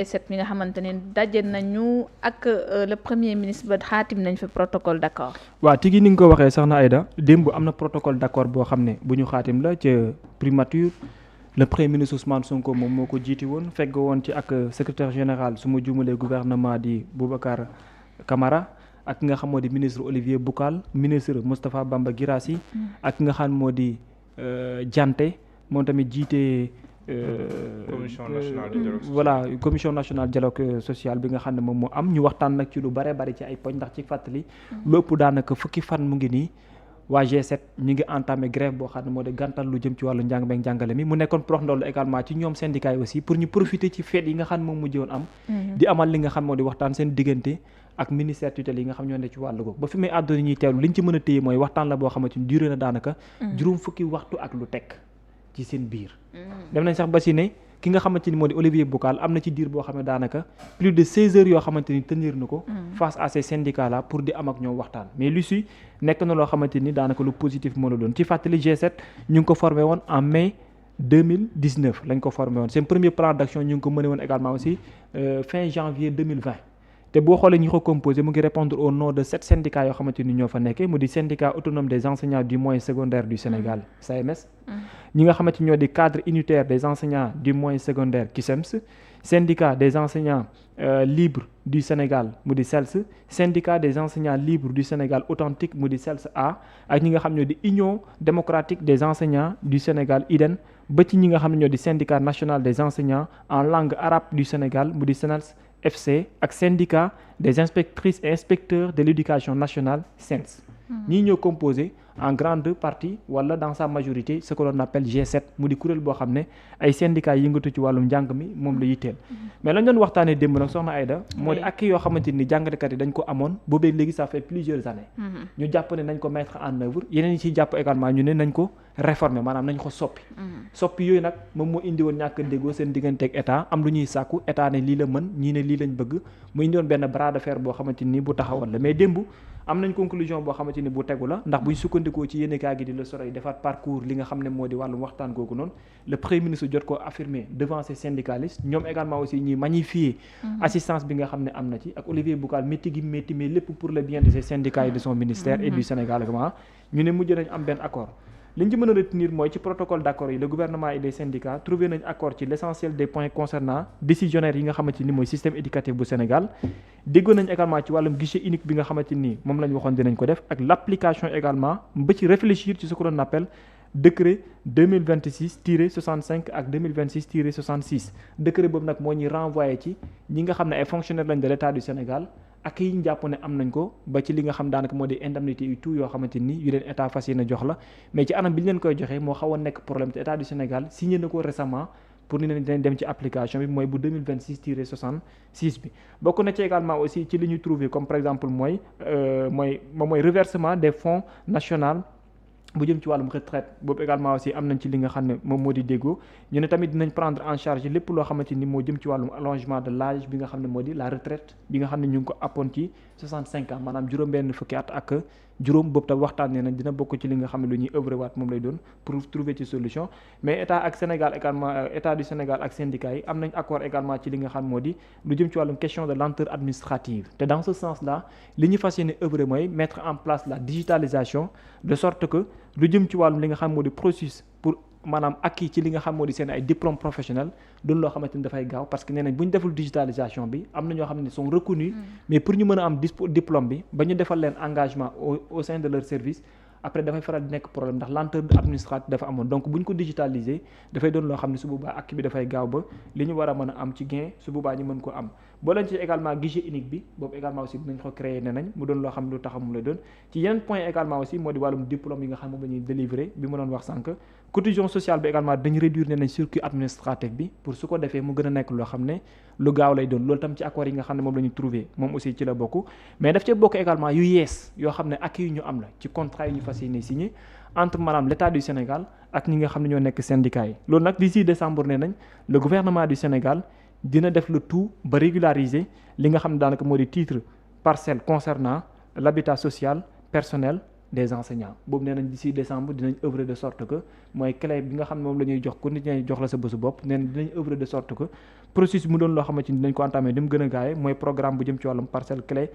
G7 mi nga xamante ne daje nañu ak le premier ministre ba xaatim nañ fi protocole d'accord. waaw tigi ni nga ko waxee sax na Aïda démb am na protocole d'accord boo xam ne bu ñu xaatim la ca primature le premier ministre Ousmane Sonko moom moo ko jiiti woon fegg woon ci ak secrétaire général su ma juumalee gouvernement di Boubacar Camara ak nga xam moo di ministre Olivier Boucal ministre Moustapha Bamba Guirassy ak nga xam moo di Dianté moom tamit jiite. commission nationale de dialogue social. voilà commission nationale dialogue social bi nga xam ne moom moo am ñu waxtaan nag ci lu bare bari ci ay poñ ndax ci fàttali lu ëpp daanaka fukki fan mu ngi nii waa G7 ñu ngi entamé grève boo xam ne moo di gàntal lu jëm ci wàllu njàng meek njàngale mi mu nekkoon prox ndoll également ci ñoom syndicat yi aussi pour ñu profiter ci fête yi nga xam ne moom mujjoon am di amal li nga xam moo di waxtaan seen diggante ak ministère tutelle yi nga xam ñoo ne ci wàllu googu ba fi may àdduna ñuy teewlu liñ ci mën a téye mooy waxtaan la boo xamante ni duré na daanaka juróom fukki waxtu ak lu teg ci seen biir dem nañ sax ba si ne ki nga xamante ni moo di Olivier Boucal am na ci diir boo xam ne daanaka plus de 16 heures yoo xamante ni tenir na ko face à ces syndicats là pour di am ak ñoom waxtaan mais lu si nekk na loo xamante ni daanaka lu positif moo la doon ci fàttali G7 ñu ngi ko formé woon en mai 2019 lañ ko formé woon seen premier plan d'action ñu ngi ko mëne woon également aussi fin janvier 2020 te boo xoolee ñi ko composé mu ngi répondre au nom de 7 syndicats yoo xamante ni ñoo fa nekkee mu di syndicat autonome des enseignants du moyen secondaire du Sénégal SAEMS ñi nga xamante ñoo di cadre unitaire des enseignants du moyen secondaire CUSEMS syndicat des enseignants libres du Sénégal mu di SELS syndicat des enseignants libres du Sénégal authentique mu di SELS A ak ñi nga xam ñoo di Union démocratique des enseignants du Sénégal UDEN ba ci ñi nga xam ne ñoo di syndicat national des enseignants en langue arabe du Sénégal mu di SNELS FC ak syndicat des inspectrices et inspecteurs de l'éducation nationale SENS ñii ñoo composé en grande partie wala dans sa majorité ce que l'on appelle G7 mu di kuréel boo xam ne ay syndicats yi yëngatu ci wàllum njàng mi moom la yitteel mais lañ doon waxtaanee démb nag soxna Aïda moo di ak yoo xamante ni jàngalekat yi dañ ko amoon boobee léegi ça fait plusieurs années ñu jàpp ne nañ ko mettre en œuvre yeneen yi ciy jàpp également ñu ne nañ ko réformer maanaam nañ ko soppi yooyu nag moom moo indi woon ñàkk déggoo seen diggante ak état am lu ñuy sàkku état ne lii la mën ñii ne lii lañ bëgg mu indi woon benn bras de fer boo xamante ni bu taxawoon la mais démb am nañ conclusion boo xamante ni bu tegu la ndax buñ sukkandikoo ci yéenekaay gi di Le Soleil defaat parcours li nga xam ne moo di wàllum waxtaan googu noonu le premier ministre jot ko affirmer devant ces syndicalistes ñoom également aussi ñuy magnifier assistance bi nga xam ne am na ci ak Olivier Boucal métti gi métti mais lépp pour le bien de ces syndicats et de son ministère et du Sénégal également ñu ne mujj nañ am benn accord li ñu ci mën a retenir mooy ci protocole d'accord yi le gouvernement et les syndicats trouvé nañ accord ci l'essentiel des points concernant décisionnaires yi nga xamante ni mooy système éducatif bu Sénégal déggoon nañ également ci wàllum guichet unique bi nga xamante ni moom la ñu waxoon dinañ ko def ak l'application également ba ci réfléchir ci ce que l'on appelle décret 2026-65 ak 2026-66 décret boobu nag moo ñuy renvoyé ci ñi nga xam ne ay fonctionnaires lañ de l'État du Sénégal ak yi ñu jàpp ne am nañ ko ba ci li nga xam daanaka moo di indemnité yu tout yoo xamante ni yu leen état fas yéene jox la mais ci anam bi ñu leen koy joxee moo xaw a nekk problème te état du Sénégal signé na ko récemment pour ni leen dinañ dem ci application bi mooy bu 2026-66 bi bokk na ci également aussi ci li ñu trouvé comme par exemple mooy reversement des fonds national bu jëm ci wàllum retraite boobu également aussi am nañ ci li nga xam ne moom moo di déggoo ñu ne tamit dinañ prendre en charge lépp loo xamante ni moo jëm ci wàllum allongement de l'âge bi nga xam ne moo di la retraite bi nga xam ne ñu ngi ko appoon ci 65 ans maanaam juróom-benn fukki at ak juróom boobu tam waxtaanee nañ dina bokk ci li nga xam ne lu ñuy œuvre waat moom lay doon pour trouver ci solution mais état ak Sénégal également état du Sénégal ak syndicats yi am nañ accord également ci li nga xam moo di lu jëm ci wàllum question de lenteur administrative te dans ce sens là li ñu fas yéene œuvre mooy mettre en place la digitalisation de sorte que lu jëm ci wàllum li nga xam moo di processus pour maanaam acquis ci li nga xam moo di seen ay diplôme professionnel doon loo xamante ni dafay gaaw parce que nee nañ bu ñu deful digitalisation bi am na ñoo xam ne sont reconnus mais pour ñu mën a am diplôme bi ba ñu defal leen engagement au sein de leur service après dafay faral di nekk problème ndax lenteur administrative dafa amoon donc bu ñu ko digitaliser dafay doon loo xam ne su boobaa acquis bi dafay gaaw ba li ñu war a mën a am ci gain su boobaa ñu mën ko am boo leen ci également guichet unique bi boobu également aussi dinañ ko créer ne nañ mu doon loo xam ne lu taxaw la doon ci yeneen point également aussi moo di wàllum diplôme yi nga xam ne moom la ñuy délivrer bi ma doon wax sànq cotisation sociale bi également dañu réduire ne nañ circuit administratif bi pour su ko defee mu gën a nekk loo xam ne lu gaaw lay doon loolu tam ci accord yi nga xam ne moom la ñu trouvé moom aussi ci la bokk mais daf ci bokk également yu yees yoo xam ne acquis yu ñu am la ci contrat yi ñu fas yéene signé entre maanaam l'État du Sénégal ak ñi nga xam ne ñoo nekk syndicats yi loolu nag d'ici décembre ne nañ le gouvernement du Sénégal dina def le tout ba régulariser li nga xam ne daanaka moo di titre parcelle concernant l'habitat social personnel des enseignants boobu nee nañ d'ici décembre dinañ œuvrer de sorte que mooy clé bi nga xam ne moom la ñuy jox ku nit ñi jox la sa bésu bopp nee nañ dinañ œuvrer de sorte que processus mu doon loo xamante ni dinañ ko entamé ni mu gën a gaawee mooy programme bu jëm ci wàllum parcelle clé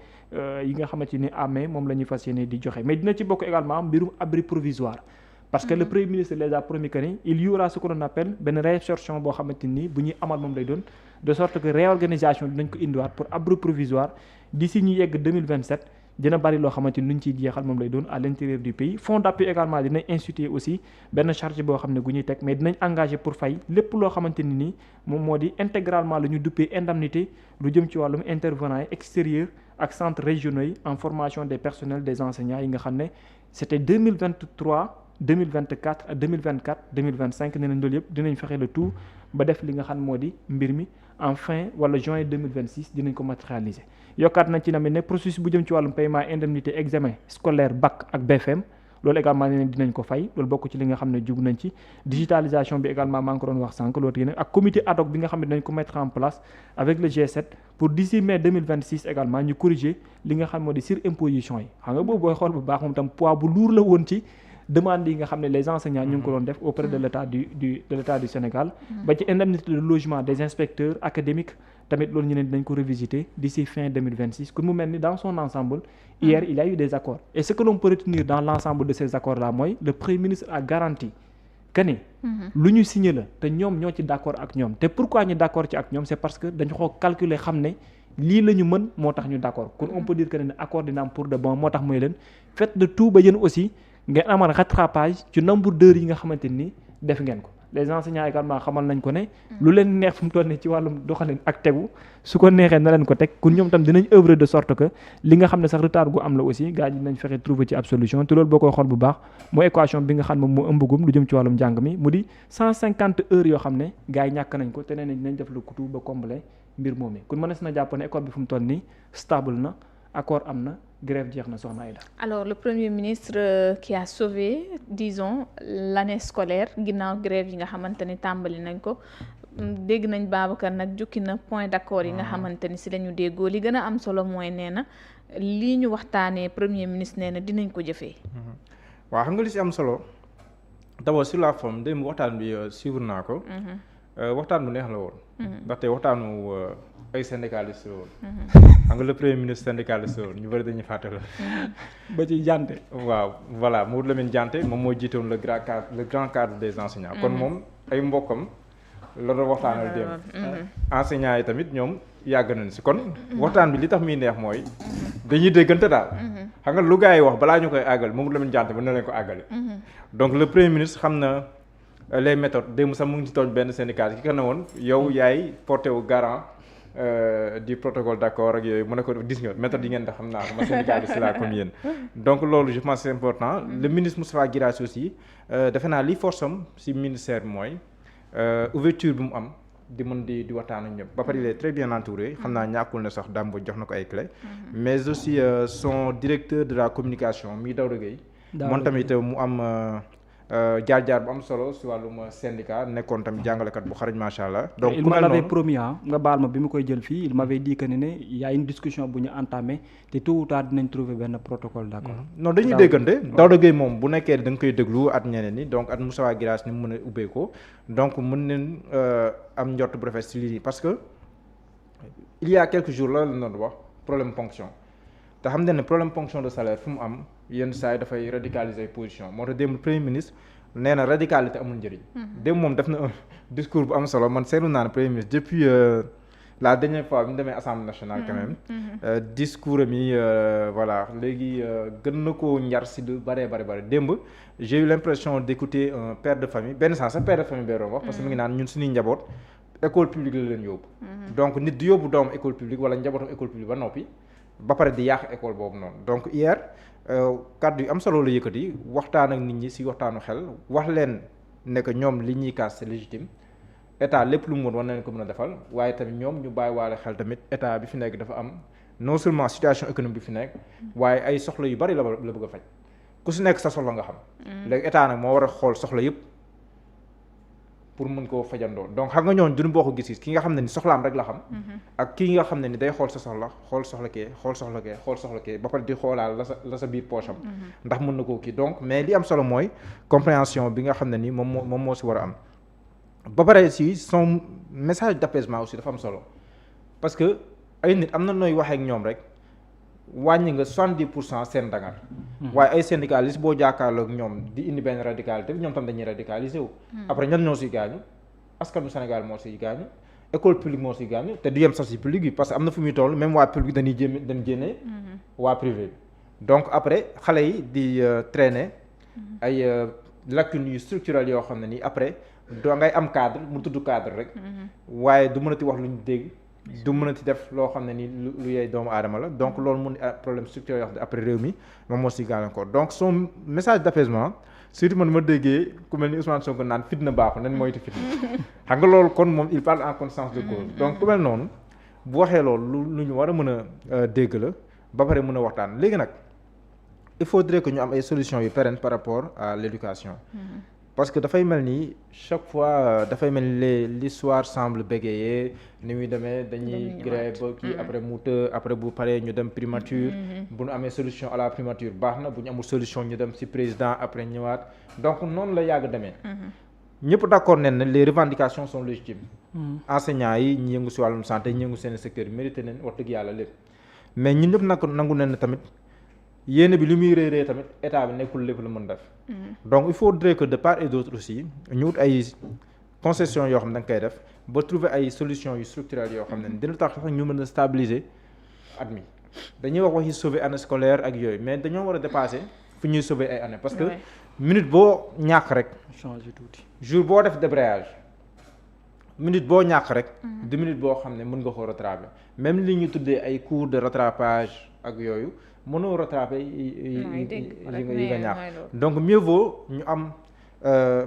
yi nga xamante ni amee moom la ñuy fas yéene di joxe mais dina ci bokk également mbirum abri provisoire parce que le premier ministre les a promis que ni il y aura ce qu'on appelle benn réabsorption boo xamante ni bu ñuy amal moom lay doon de sorte que réorganisation dinañ ko indiwaat pour abri provisoire d'ici ñu yegg 2027 dina bari loo xamante ni ñu ciy jeexal moom lay doon à l'intérieur du pays fonds d'appui également dinañ instituer aussi benn charge boo xam ne gu ñuy teg mais dinañ engagé pour fay lépp loo xamante ni nii moom moo di intégralement la ñu duppee indemnité lu jëm ci wàllum intervenants yi extérieur ak centres régionaux yi en formation des personnels des enseignants yi nga xam ne c'était 2023 2024 ak 2024 2025 nee nañ loolu yëpp dinañ fexe le tout ba def li nga xam moo di mbir mi en fin wala juin 2026 dinañ ko matérialiser yokkaat nañ ci tamit ne processus bu jëm ci wàllum paiement indemnité examen scolaire bac ak BFM loolu également nee nañ dinañ ko fay loolu bokk ci li nga xam ne jug nañ ci digitalisation bi également maa ngi ko doon wax sànq loolu yéen ak comité ad hoc bi nga xam ne dinañ ko mettre en place avec le G7 pour d'ici mai 2026 également ñu corriger li nga xam moo di surimposition yi xam nga boobu booy xool bu baax moom tam poids bu lourd la woon ci demande yi nga xam ne les enseignants ñu ngi ko doon def auprès de l'état du Sénégal ba ci indemnité de logement des inspecteurs académiques tamit loolu ñu ne dinañ ko revisiter d'ici fin 2026 kon mu mel ni dans son ensemble hier il y a eu des accords et ce que l'on peut retenir dans l'ensemble de ces accords là mooy le premier ministre a garanti que ni lu ñu signé la te ñoom ñoo ci d'accord ak ñoom te pourquoi ñu d'accord ci ak ñoom c'est parce que dañu ko calculer xam ne lii la ñu mën moo tax ñu d'accord kon on peut dire que ne accord dina am pour de bon moo tax mooy leen faites de tout ba yéen aussi ngeen amal rattrapage ci nombre d'heures yi nga xamante ni def ngeen ko les enseignants également xamal nañ ko ne lu leen neex fu mu toll nii ci wàllum doxalin ak tegu su ko neexee na leen ko teg kon ñoom tam dinañ œuvrer de sorte que li nga xam ne sax retard gu am la aussi gars yi dinañ fexe trouver ci ab solution te loolu boo koy xool bu baax mooy équation bi nga xam ne moo ëmbagum lu jëm ci wàllum njàng mi mu di 150 heures yoo xam ne gars yi ñàkk nañ ko te nee nañ dinañ def le tout ba combler mbir moom kon mënees na jàpp ne école bi fu mu toll nii stable na accord am na grève jeex na soxna Aïda. Alors le premier ministre qui a sauvé disons l'année scolaire ginnaaw grève yi nga xamante ni tàmbali nañ ko dégg nañ Babacar nag jukki na point d'accord yi nga xamante ni si la ñu déggoo li gën a am solo mooy nee na lii ñu waxtaanee premier ministre nee na dinañ ko jëfee. waaw xam nga li si am solo d'abord sur la forme démb waxtaan bi suivre naa ko. waxtaan bu neex la woon. ndaxte waxtaanu ay syndicalistes la woon. xam nga le premier ministre syndicaliste la woon ñu bëri dañuy fàtte la. ba ci Dianté. waaw voilà Maodo Lamine Dianté moom moo jiitoon le grand cadre des enseignants. kon moom ay mbokkam la doon waxtaanal démb. enseignants yi tamit ñoom yàgg nañ si kon. waxtaan bi li tax muy neex mooy. dañuy déggante daal. xam nga lu gars yi wax balaa ñu koy àggal Maodo Lamine Dianté mën na leen ko àggale. donc le premier ministre xam na. les méthodes démb sax mu ngi ci tooñ benn syndicat ki ka ne woon yow yaay porté wu garant du protocole d'accord ak yooyu mu ne ko gis nga méthode yi ngeen def xam naa ko ma syndicaliste laa comme yéen donc loolu je pense c'est important le ministre Moustapha Guirassy aussi defe naa li force am ci ministère bi mooy ouverture bi mu am di mën di waxtaan ak ñëpp ba pare il est très bien entouré xam naa ñàkkul ne sax Dambo jox na ko ay clés mais aussi son directeur de la communication mi Daouda Gueye moom tamit mu am jaar-jaar bu am solo si wàllum syndicat nekkoon tamit jàngalekat bu xarañ macha allah. donc il m'avait promis nga baal ma bi mu koy jël fii il m'avait dit que ne y a une discussion bu ñu entamé te tôt ou tard dinañ trouver benn protocole d'accord. non dañuy déggante Daouda Gueye moom bu nekkee da nga koy déglu at ñeneen ñi donc at Moustapha Guirassy ni mu mën a ubbee ko donc mën nañ am njort bu rafet si lii parce que il y a quelques jours la doon wax problème ponction te xam ne problème ponction de salaire fu mu am. yenn saa yi dafay radicaliser position moo tax démb premier ministre nee na radicalité amul njëriñ. démb moom def na un discours bu am solo man seetlu naa ne premier ministre depuis la dernière fois bi ñu demee assemblée nationale quand même. discours am yi voilà léegi gën na koo njar si lu bëree bëri démb j'ai eu l'impression d'écouter un père de famille benn sens sax père de famille bee doon wax parce que mi ngi naan ñun suñuy njaboot école publique la leen yóbbu. donc nit di yóbbu doom école publique wala njabootam école publique ba noppi ba pare di yàq école boobu noonu donc hier. kàddu yu am solo la yëkkati waxtaan ak nit ñi ci waxtaanu xel wax leen ne que ñoom li ñuy kaas c'est légitime état lépp lu mu war nañ ko mën a defal waaye tamit ñoom ñu bàyyi waale xel tamit état bi fi nekk dafa am non seulement situation économique bi fi nekk waaye ay soxla yu bari la bëgg a faj ku ci nekk sa soxla nga xam. léegi état nag moo war a xool soxla yëpp pour mën koo fajandoo donc xam nga ñoon duñu boo ko gis ki nga xam ne ni soxlaam rek la xam ak kii nga xam ne ni day xool sa soxla xool soxla kee ba pare di xoolaal la sa biir poche am ndax mën na koo kii donc mais li am solo mooy compréhension bi nga xam ne ni moom moo si war a am ba pare si son message d'apaisement aussi dafa am solo parce que ay nit am na nooy waxee ak ñoom rek wàññi nga 70% seen dangar waaye ay syndicalistes boo jàkkaarloo ak ñoom di indi benn radicalité bi ñoom tam dañuy radicaliser wu après ñan ñoo siy gaañu askanu Sénégal moo siy gaañu école publique moo siy gaañu te du yem sax si public bi parce que am na fu muy toll même waa public dañuy jénnee waa privé bi donc après xale yi di traîner ay lacunes yu structurelles yoo xam ne nii après doo ngay am cadre mu tudd cadre rek waaye du mënati wax lu ñu dégg du mënati def loo xam ne ni lu yey doomu aadama la donc loolu mun problème structurel yoo xam ne après réew mi moom moo si gàllankoor donc son message d'apaisement surtout man ma déggee ku mel ni Ousmane Sonko naan fitna baaxul nañ moytu fitna xam nga loolu kon moom il parle en connaissance de cause donc ku mel noonu bu waxee loolu lu ñu war a mën a dégg la ba pare mën a waxtaan léegi nag il faudrait que ñu am ay solutions yu pérennes par rapport à l'éducation parce que dafay mel ni chaque fois dafay mel ni l'histoire semble bégayer ni muy demee dañuy grève ba kii après mu të après bu paree ñu dem primature bu ñu amee solution à la primature baax na bu ñu amul solution ñu dem ci président après ñëwaat donc noonu la yàgg demee ñëpp d'accord nañ ne les revendications sont légitimes enseignants yi ñi yëngu ci wàllum santé ñi yëngu seen secteur mérité nañ wax dëgg yàlla lépp mais ñun ñëpp nag nangu nañ ne tamit yéene bi li muy réeree tamit état bi nekkul lépp la mën def donc il faudrait que de part et d'autre aussi ñu wut ay concessions yoo xam ne da nga koy def ba trouver ay solutions yu structurelles yoo xam ne dina tax sax ñu mën a stabiliser at mi dañuy wax waxi sauver année scolaire ak yooyu mais dañoo war a dépasser fu ñuy sauver ay années parce que minute boo ñàkk rek changer tuuti jour boo def débrayage minute boo ñàkk rek du minute boo xam ne mën nga ko rattraper même li ñu tuddee ay cours de rattrapage ak yooyu mënoo rattraper yi nga ñàkk donc mieux vaut ñu am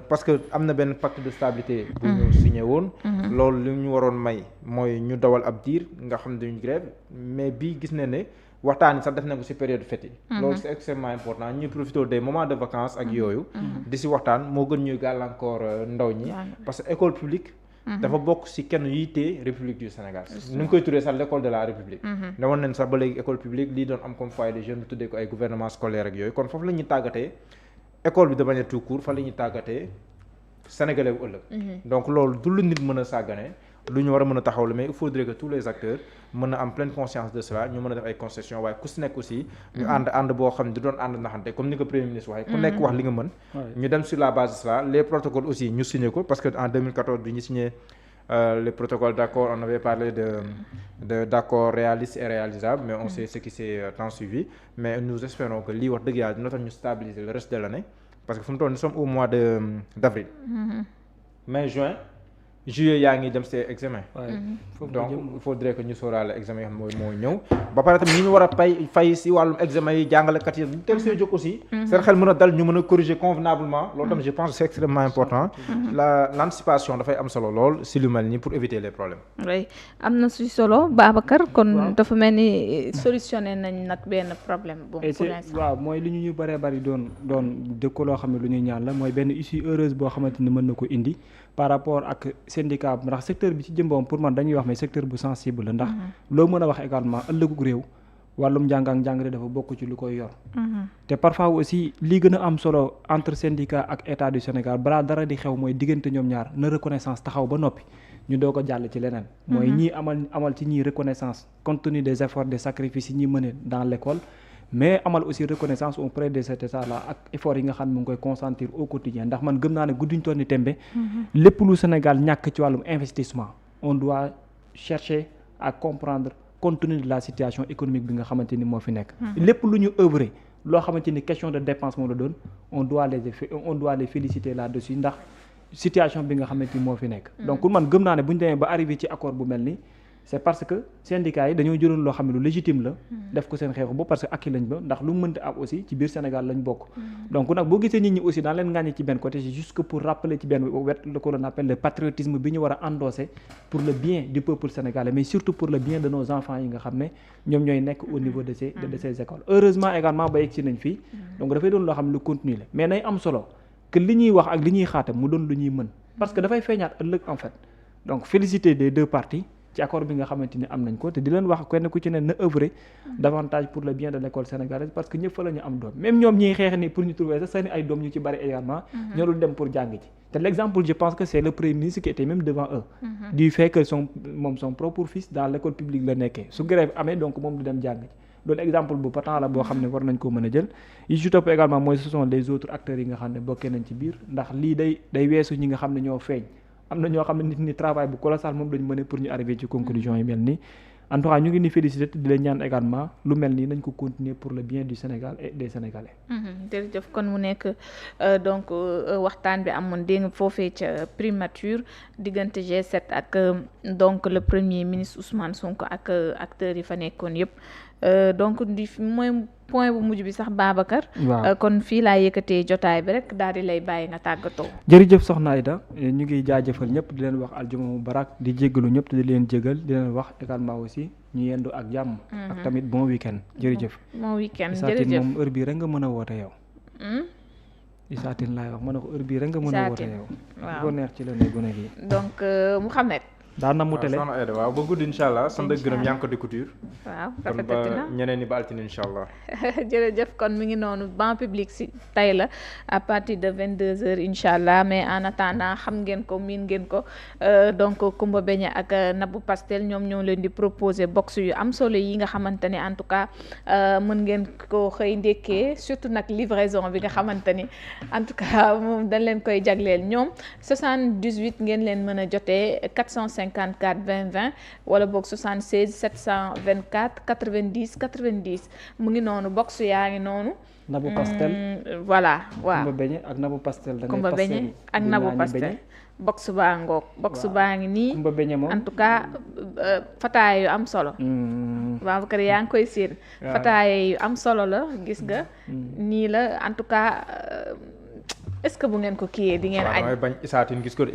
parce que am na benn pacte de stabilité bu ñu signé woon loolu li ñu waroon may mooy ñu dawal ab diir nga xam ne duñu grève mais bii gis ne ne waxtaan yi sax def na ko ci période fête yi loolu c'est extrêmement important ñuy profiter des moments de vacances ak yooyu di ci waxtaan moo gën ñuy gàllankoor ndaw ñi parce que école publique dafa bokk ci kenn yitte République du Sénégal ni ñu koy tuddee sax l'école de la République ne woon nañ sax ba léegi école publique lii doon am comme foyer des jeunes tuddee ko ay gouvernement scolaire ak yooyu kon foofu la ñuy tàggatee école bi de manière tout court fa la ñuy tàggatee sénégalais bu ëllëg donc loolu du lu nit mën a sàggane lu ñu war a mën a taxaw la mais il faudrait que tous les acteurs mën a am pleine conscience de cela ñu mën a def ay concessions waaye ku si nekk aussi ñu ànd boo xam ne du doon ànd naxante comme ni ko premier ministre waxee ku nekk wax li nga mën ñu dem sur la base de cela les protocoles aussi ñu signé ko parce que en 2014 bi ñu signé les protocoles d'accord on avait parlé de d'accord réalistes et réalisables mais on sait ce qui s'est tant suivi mais nous espérons que lii wax dëgg yàlla dina tax ñu stabiliser le reste de l'année parce que fu mu toll nous sommes au mois d'avril mai juin juillet yaa ngi dem see examen donc il faudrait que ñu sóoraale examen yoo xam mooy ñëw ba pare tamit ñu war a fay si wàllum examen yi jàngalekat yi ñu teel see jóg aussi seen xel mën a dal ñu mën a corriger convenablement loolu tam je pense que c'est extrêmement important l'anticipation dafay am solo lool si lu mel nii pour éviter les problèmes oui am na si solo Babacar kon dafa mel ni solutionné nañ nag benn problème bon pour l'instant waaw mooy li ñu bëree bëri doon dëkk loo xam ne lu ñuy ñaan la mooy benn issue heureuse boo xamante ni mën na ko indi par rapport ak syndicat ndax secteur bi ci jëmboom pour man dañuy wax mais secteur bu sensible la ndax loo mën a wax également ëllëgu réew wàllum njàng ak njàngale dafa bokk ci lu koy yor te parfois aussi li gën a am solo entre syndicat ak état du Sénégal balaa dara di xew mooy diggante ñoom ñaar na reconnaissance taxaw ba noppi ñu doo ko jàll ci leneen mooy ñii amal ci ñii reconnaissance compte tenu des efforts des sacrifices yi ñuy mëne dans l'école mais amal aussi reconnaissance auprès de cet état là ak effort yi nga xam ne mu ngi koy consentir au quotidien ndax man gëm naa ne gudduñ toll ni tembe lépp lu Sénégal ñàkk ci wàllum investissement on doit chercher à comprendre compte tenu de la situation économique bi nga xamante ni moo fi nekk lépp lu ñu œuvrer loo xamante ni question de dépense moom la doon on doit les féliciter là-dessus ndax situation bi nga xamante ni moo fi nekk donc man gëm naa ne bu ñu demee ba arrivé ci accord bu mel ni c'est parce que syndicats yi dañoo jëloon loo xam ne lu légitime la def ko seen xeexu ba parce que akki lañ ba ndax lu mu mënti am aussi ci biir Sénégal lañ bokk donc nag boo gisee nit ñi aussi daan leen ngàññi ci benn côté c'est juste que pour rappeler ci benn wet le qu'on appelle le patriotisme bi ñu war a endosser pour le bien du peuple sénégalais mais surtout pour le bien de nos enfants yi nga xam ne ñoom ñooy nekk au niveau de ces écoles heureusement également ba yegg si nañ fii donc dafay doon loo xam ne lu continue la mais nay am solo que li ñuy wax ak li ñuy xaatam mu doon lu ñuy mën parce que dafay feeñaat ëllëg en fait donc féliciter des deux parties ci accord bi nga xamante ni am nañ ko te di leen wax kenn ku ci ne na œuvrer davantage pour le bien de l'école sénégalaise parce que ñëpp fa la ñu am doom même ñoom ñiy xeex ni pour ñu trouver sax seeni ay doom ñu ci bari également ñoo dul dem pour jàng ci te l'exemple je pense que c'est le premier ministre qui était même devant eux du fait que son propre fils dans l'école publique la nekkee su grève amee donc moom du dem jàng ci loolu exemple bu patent la boo xam ne war nañ koo mën a jël yi ci topp également mooy ce sont les autres acteurs yi nga xam ne bokkee nañ ci biir ndax lii day weesu ñi nga xam ne ñoo feeñ am na ñoo xam ne nit ñi travail bu colossal moom lañu mën pour ñu arriver ci conclusion yi mel nii en tout cas ñu ngi ni féliciter di leen ñaan également lu mel nii nañ ko continuer pour le bien du Sénégal et des Sénégalais. jërëjëf kon mu nekk donc waxtaan bi amoon dégg nga foofee ca primature diggante G7 ak donc le premier ministre Ousmane Sonko ak acteurs yi fa nekkoon yëpp donc di mooy point bu mujj bi sax Babacar. waaw kon fii laa yëkkatee jotaay bi rek daal di lay bàyyi nga tàggatoo. jërëjëf soxna Aïda ñu ngi jaajëfal ñëpp di leen wax aljuma mubarak di jéggalu ñëpp te di leen jégal di leen wax également aussi ñu yendu ak jàmm. ak tamit bon week-end jërëjëf. bon week-end Isatine jërëjëf moom heure bii rek nga mën a woote yow. Isatine laay wax ma ne ko heure bii rek nga mën a woote yow. waaw ko neex ci la ne gune gi. donc Mouhamed. daa namu télé soxna Aïda waaw ba guddi incha allah sant ak gërëm Yanko de couture. waaw kon rafetati na ba ñeneen ñi ba altine incha allah. jërëjëf kon mi ngi noonu banc public si tey la à partir de 22h incha allah mais en attendant xam ngeen ko miin ngeen ko donc Kumba Beñe ak Nabou Pastel ñoom ñoo leen di proposer box yu am solo yi nga xamante ni en tout cas mën ngeen ko xëy ndékkee surtout nag livraison bi nga xamante ni en tout cas moom dañ leen koy jagleel ñoom 78 ngeen leen mën a jotee 454 20 20 wala boog 76 724 90 90 mu ngi noonu box yaa ngi noonu. Nabou Pastel. voilà waaw Kumba Beñe ak Nabou Pastel. da ngay Kumba Beñe ak Nabou Pastel. box baa ngoog box baa ngi nii. Kumba Beñe moom en tout cas fataaya yu am solo. Babacar yaa ngi koy séen. fataaya yu am solo la gis nga. nii la en tout cas est-ce que bu ngeen ko kiiyee di ngeen añ. waaw damay bañ Isatine gis ko